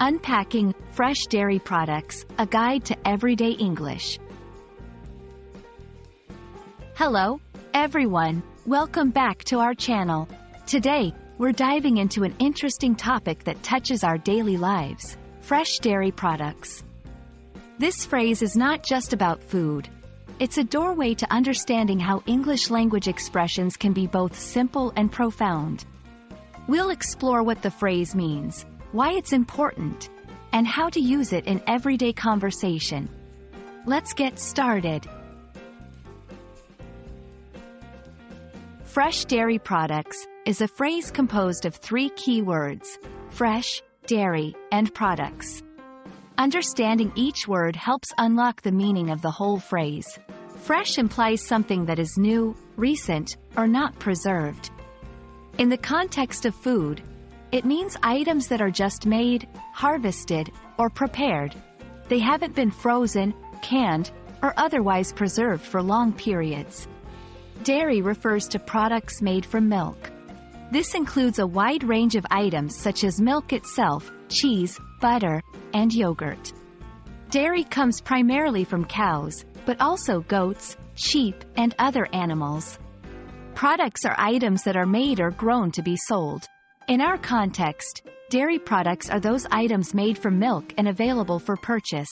Unpacking Fresh Dairy Products, a guide to everyday English. Hello, everyone. Welcome back to our channel. Today, we're diving into an interesting topic that touches our daily lives: fresh dairy products. This phrase is not just about food. It's a doorway to understanding how English language expressions can be both simple and profound. We'll explore what the phrase means, why it's important, and how to use it in everyday conversation. Let's get started. Fresh dairy products is a phrase composed of three key words: fresh, dairy, and products. Understanding each word helps unlock the meaning of the whole phrase. Fresh implies something that is new, recent, or not preserved. In the context of food, it means items that are just made, harvested, or prepared. They haven't been frozen, canned, or otherwise preserved for long periods. Dairy refers to products made from milk. This includes a wide range of items such as milk itself, cheese, butter, and yogurt. Dairy comes primarily from cows, but also goats, sheep, and other animals. Products are items that are made or grown to be sold. In our context, dairy products are those items made from milk and available for purchase.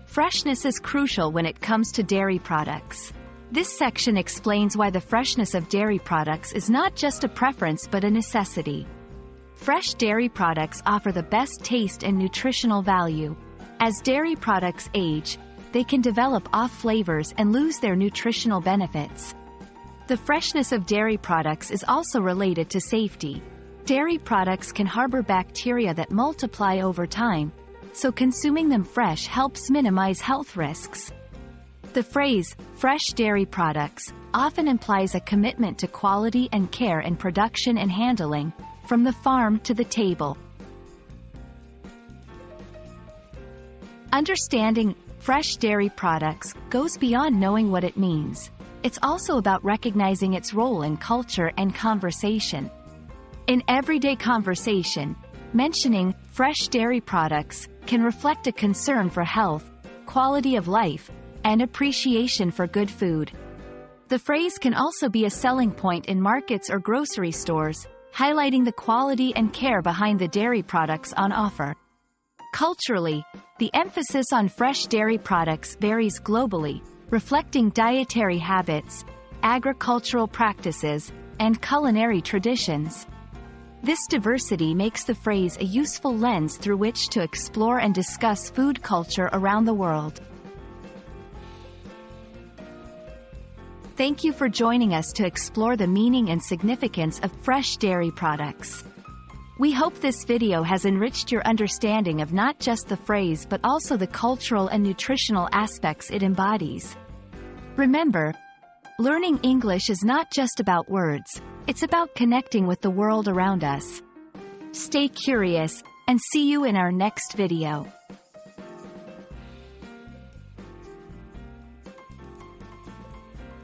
Freshness is crucial when it comes to dairy products. This section explains why the freshness of dairy products is not just a preference but a necessity. Fresh dairy products offer the best taste and nutritional value. As dairy products age, they can develop off flavors and lose their nutritional benefits. The freshness of dairy products is also related to safety. Dairy products can harbor bacteria that multiply over time, so consuming them fresh helps minimize health risks. The phrase, fresh dairy products, often implies a commitment to quality and care in production and handling, from the farm to the table. Understanding fresh dairy products goes beyond knowing what it means. It's also about recognizing its role in culture and conversation. In everyday conversation, mentioning fresh dairy products can reflect a concern for health, quality of life, and appreciation for good food. The phrase can also be a selling point in markets or grocery stores, highlighting the quality and care behind the dairy products on offer. Culturally, the emphasis on fresh dairy products varies globally, reflecting dietary habits, agricultural practices, and culinary traditions. This diversity makes the phrase a useful lens through which to explore and discuss food culture around the world. Thank you for joining us to explore the meaning and significance of fresh dairy products. We hope this video has enriched your understanding of not just the phrase but also the cultural and nutritional aspects it embodies. Remember, learning English is not just about words, it's about connecting with the world around us. Stay curious, and see you in our next video.